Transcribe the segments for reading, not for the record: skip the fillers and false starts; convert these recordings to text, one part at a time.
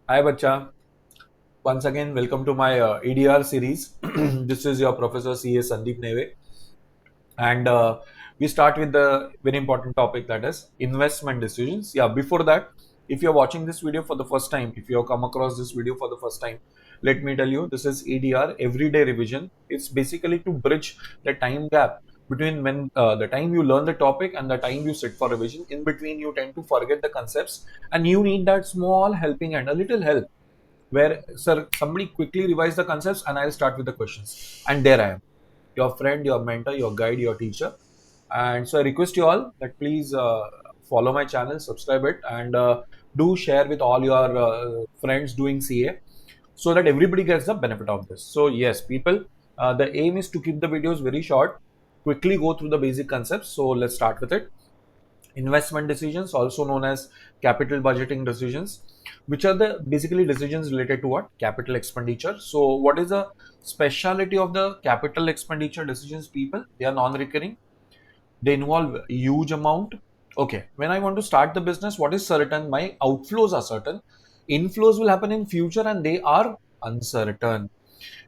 Hi, Bacha. Once again, welcome to my EDR series. This is your Professor C.A. Sandeep Neve. And we start with the very important topic, that is investment decisions. Yeah, before that, if you're watching this video for the first time, if you have come across this video for the first time, let me tell you, this is EDR, everyday revision. It's basically to bridge the time gap between when the time you learn the topic and the time you sit for revision. In between, you tend to forget the concepts, and you need that small helping hand, a little help where, sir, somebody quickly revise the concepts and I'll start with the questions. And there I am, your friend, your mentor, your guide, your teacher. And so I request you all that please follow my channel, subscribe it, and do share with all your friends doing CA so that everybody gets the benefit of this. So, yes, people, the aim is to keep the videos very short, quickly go through the basic concepts. So, let's start with it. Investment decisions, also known as capital budgeting decisions, which are the basically decisions related to what? Capital expenditure. So what is the speciality of the capital expenditure decisions, people? They are non-recurring, they involve huge amount. Okay, when I want to start the business, what is certain? My outflows are certain, inflows will happen in future and they are uncertain.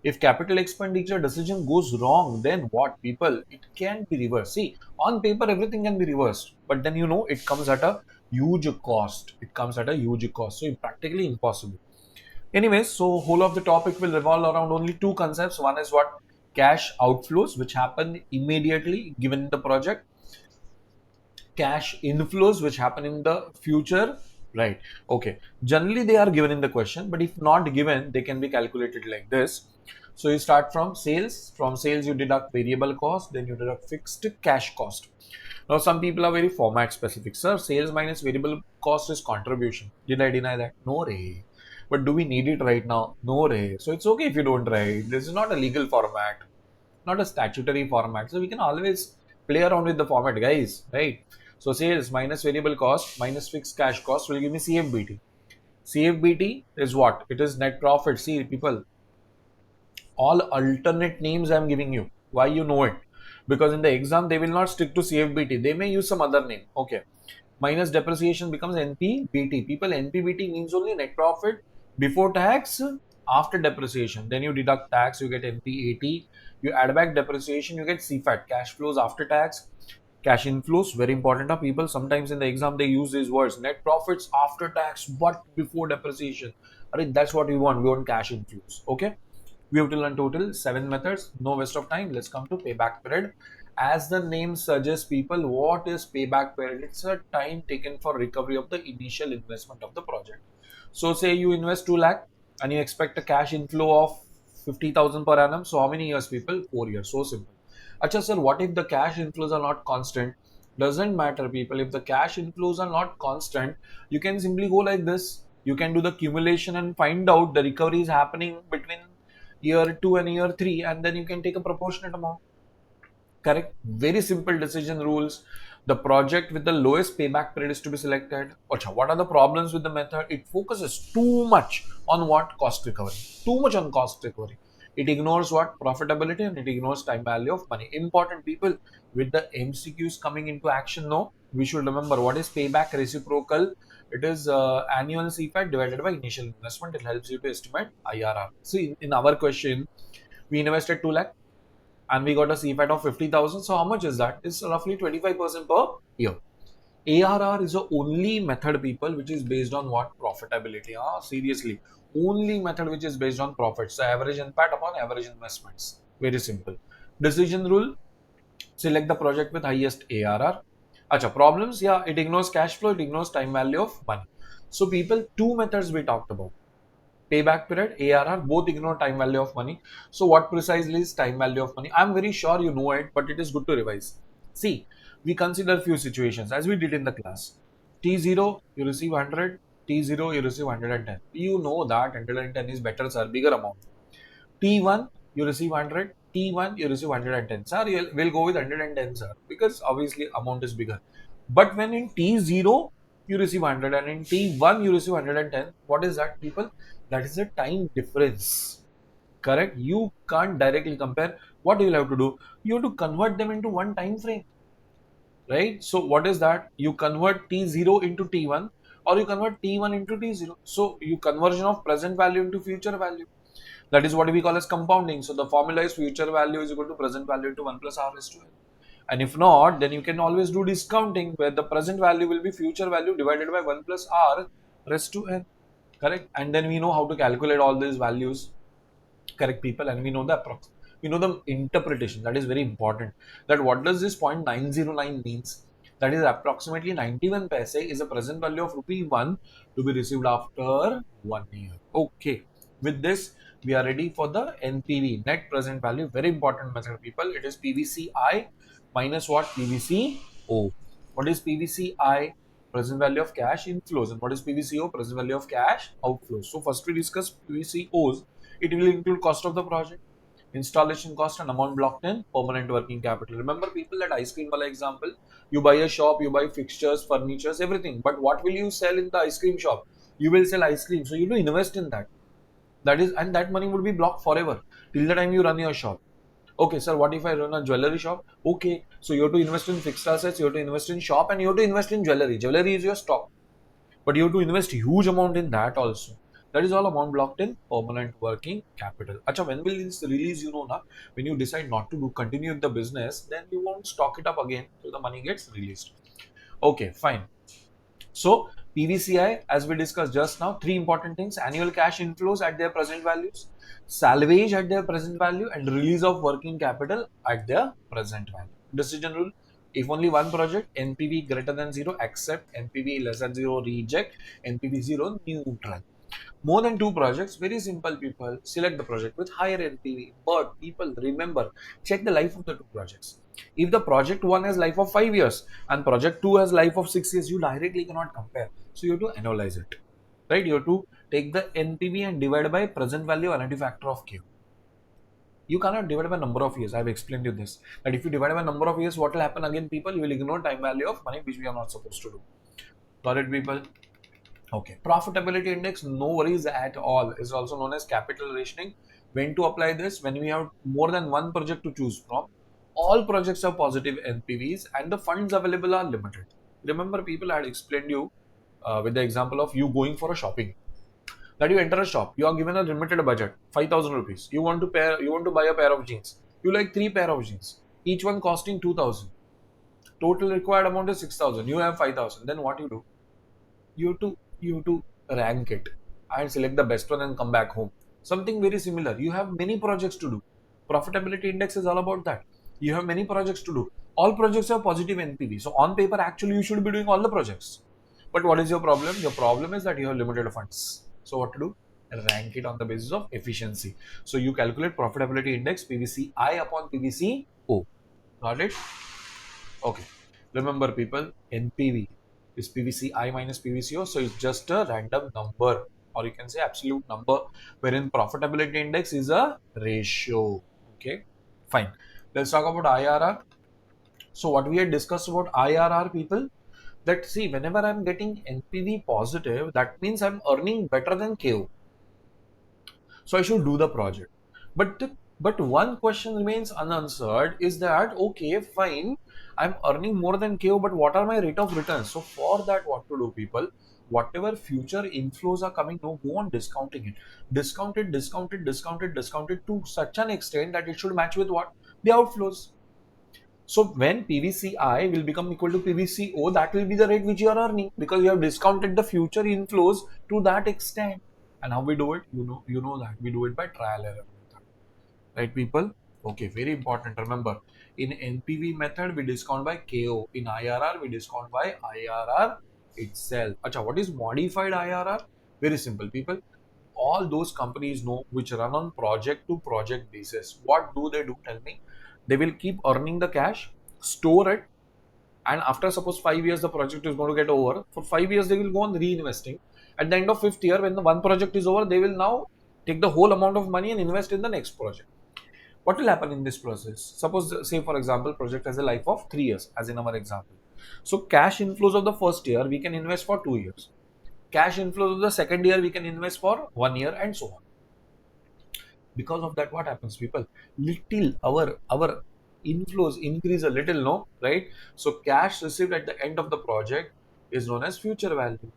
If capital expenditure decision goes wrong, then what, people? It can be reversed. See, on paper everything can be reversed, but then it comes at a huge cost. It comes at a huge cost, so practically impossible. Anyways, so whole of the topic will revolve around only two concepts. One is what? Cash outflows, which happen immediately given the project. Cash inflows, which happen in the future. Right. Okay. Generally, they are given in the question, but if not given, they can be calculated like this. So you start from sales. From sales, you deduct variable cost, then you deduct fixed cash cost. Now, some people are very format specific. Sir, sales minus variable cost is contribution. Did I deny that? No, Ray. But do we need it right now? No, Ray. So it's okay if you don't write. This is not a legal format, not a statutory format. So we can always play around with the format, guys. Right? So sales minus variable cost minus fixed cash cost will give me CFBT. CFBT is what? It is net profit. See, people, all alternate names I'm giving you. Why you know it? Because in the exam they will not stick to CFBT. They may use some other name. Okay. Minus depreciation becomes NPBT. People, NPBT means only net profit before tax after depreciation. Then you deduct tax, you get NPAT. You add back depreciation, you get CFAT, cash flows after tax. Cash inflows, very important. People, sometimes in the exam they use these words: net profits after tax but before depreciation. I mean, that's what we want. We want cash inflows. Okay. We have to learn total 7 methods. No waste of time. Let's come to payback period. As the name suggests, people, what is payback period? It's a time taken for recovery of the initial investment of the project. So, say you invest 2 lakh and you expect a cash inflow of 50,000 per annum. So, how many years, people? 4 years. So simple. Acha, sir, what if the cash inflows are not constant? Doesn't matter, people. If the cash inflows are not constant, you can simply go like this. You can do the accumulation and find out the recovery is happening between year 2 and year 3, and then you can take a proportionate amount. Correct. Very simple decision rules. The project with the lowest payback period is to be selected. Acha, what are the problems with the method? It focuses too much on what? Cost recovery. Too much on cost recovery. It ignores what? Profitability, and it ignores time value of money. Important, people, with the MCQs coming into action now, we should remember what is payback reciprocal. It is annual CFAT divided by initial investment. It helps you to estimate IRR. See, in our question, we invested 2 lakh and we got a CFAT of 50,000. So how much is that? It's roughly 25% per year. ARR is the only method, people, which is based on what? Profitability. Seriously. Only method which is based on profits. So average impact upon average investments. Very simple. Decision rule. Select the project with highest ARR. Acha, problems? Yeah, it ignores cash flow. It ignores time value of money. So people, two methods we talked about: payback period, ARR, both ignore time value of money. So what precisely is time value of money? I'm very sure you know it, but it is good to revise. See, we consider few situations as we did in the class. T0, you receive 100. T0, you receive 110. You know that 110 is better, sir, bigger amount. T1, you receive 100. T1, you receive 110. Sir, we'll go with 110, sir, because obviously amount is bigger. But when in T0, you receive 100 and in T1, you receive 110, what is that, people? That is the time difference. Correct? You can't directly compare. What do you have to do? You have to convert them into one time frame. Right? So what is that? You convert T0 into T1. or you convert T1 into T0. So you conversion of present value into future value. That is what we call as compounding. So the formula is future value is equal to present value into 1 plus R raised to n. And if not, then you can always do discounting where the present value will be future value divided by 1 plus R raised to n. Correct? And then we know how to calculate all these values. Correct, people, and we know the we know the interpretation. That is very important. That what does this 0.909 means? That is approximately 91 paise is a present value of rupee 1 to be received after 1 year. Okay. With this, we are ready for the NPV, net present value. Very important method, people. It is PVCI minus what? PVCO. What is PVCI? Present value of cash inflows. And what is PVCO? Present value of cash outflows. So first we discuss PVCOs. It will include cost of the project, installation cost, and amount blocked in permanent working capital. Remember, people, that ice cream wala example. You buy a shop, you buy fixtures, furnitures, everything. But what will you sell in the ice cream shop? You will sell ice cream. So you do invest in that. That is, and that money would be blocked forever till the time you run your shop. Okay, sir, what if I run a jewelry shop? Okay, so you have to invest in fixed assets, you have to invest in shop, and you have to invest in jewelry. Jewelry is your stock, but you have to invest huge amount in that also. That is all amount blocked in permanent working capital. Acha, when will this release? You know, na, when you decide not to do continue with the business, then you won't stock it up again till the money gets released. Okay, fine. So PVCI, as we discussed just now, three important things: annual cash inflows at their present values, salvage at their present value, and release of working capital at their present value. Decision rule: if only one project, NPV greater than 0, accept; NPV less than 0, reject; NPV 0, neutral. More than two projects, very simple, people. Select the project with higher NPV. But people, remember, check the life of the two projects. If the project one has life of 5 years and project two has life of 6 years, you directly cannot compare. So you have to analyze it. Right? You have to take the NPV and divide by present value analytic factor of Q. You cannot divide by number of years. I have explained you this. That if you divide by number of years, what will happen again, people? You will ignore time value of money, which we are not supposed to do. Got it, people? Okay, profitability index, no worries at all, is also known as capital rationing. When to apply this? When we have more than one project to choose from, all projects have positive NPVs, and the funds available are limited. Remember, people, I had explained you with the example of you going for a shopping. That you enter a shop, you are given a limited budget, 5,000 rupees. You want to buy a pair of jeans. You like three pair of jeans, each one costing 2,000. Total required amount is 6,000. You have 5,000. Then what you do? You to rank it and select the best one and come back home. Something very similar. You have many projects to do. Profitability index is all about that. You have many projects to do. All projects have positive NPV. So on paper, actually, you should be doing all the projects. But what is your problem? Your problem is that you have limited funds. So what to do? Rank it on the basis of efficiency. So you calculate profitability index PVCI upon PVCO. Got it? Okay. Remember, people, NPV is PVCI minus PVCO. So it's just a random number, or you can say absolute number, wherein profitability index is a ratio. Okay. Fine. Let's talk about IRR. So what we had discussed about IRR, people, that see, whenever I'm getting NPV positive, that means I'm earning better than KO. So I should do the project. But one question remains unanswered, is that okay, fine, I'm earning more than KO, but what are my rate of return? So for that, what to do, people? Whatever future inflows are coming, no, go on discounting it. Discount it to such an extent that it should match with what? The outflows. So when PVCI will become equal to PVCO, that will be the rate which you are earning because you have discounted the future inflows to that extent. And how we do it? You know that we do it by trial error method, right, people? Okay, very important. Remember, in NPV method we discount by KO. In IRR we discount by IRR itself. Acha, what is modified IRR? Very simple, people. All those companies know which run on project to project basis. What do? Tell me. They will keep earning the cash, store it, and after suppose 5 years the project is going to get over. For 5 years they will go on reinvesting. At the end of fifth year, when the one project is over, they will now take the whole amount of money and invest in the next project. What will happen in this process? Suppose, say for example, project has a life of 3 years, as in our example. So cash inflows of the first year we can invest for 2 years. Cash inflows of the second year we can invest for 1 year, and so on. Because of that, what happens, people? Little our inflows increase a little, no, right? So cash received at the end of the project is known as future value.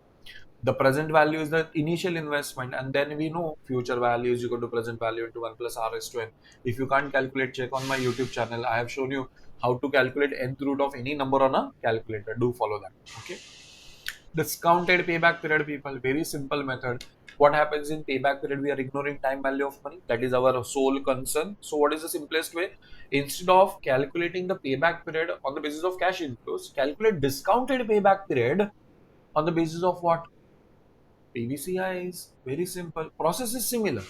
The present value is the initial investment, and then we know future value is equal to present value into 1 plus r is to n. If you can't calculate, check on my YouTube channel. I have shown you how to calculate nth root of any number on a calculator. Do follow that. Okay. Discounted payback period, people. Very simple method. What happens in payback period? We are ignoring time value of money. That is our sole concern. So, what is the simplest way? Instead of calculating the payback period on the basis of cash inflows, calculate discounted payback period on the basis of what? PVCI is very simple. Process is similar.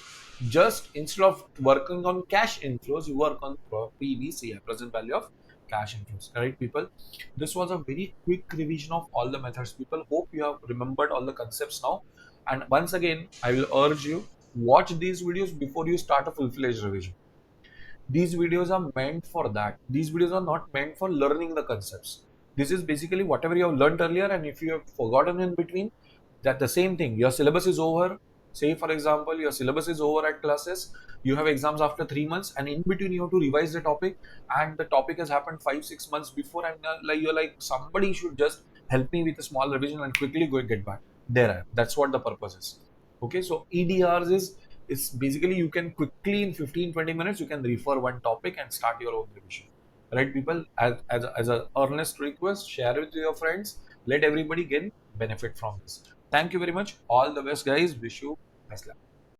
Just instead of working on cash inflows, you work on PVCI, present value of cash inflows. Correct, people? This was a very quick revision of all the methods. People, hope you have remembered all the concepts now. And once again, I will urge you, watch these videos before you start a full-fledged revision. These videos are meant for that. These videos are not meant for learning the concepts. This is basically whatever you have learned earlier, and if you have forgotten in between, that the same thing. Your syllabus is over. Say, for example, your syllabus is over at classes. You have exams after 3 months, and in between you have to revise the topic. And the topic has happened 5-6 months before, and like you're like, somebody should just help me with a small revision and quickly go and get back. There, that's what the purpose is. Okay, so EDRs is it's basically you can quickly in 15-20 minutes you can refer one topic and start your own revision. Right, people? As a earnest request, share with your friends. Let everybody gain benefit from this. Thank you very much. All the best, guys. Wish you best luck.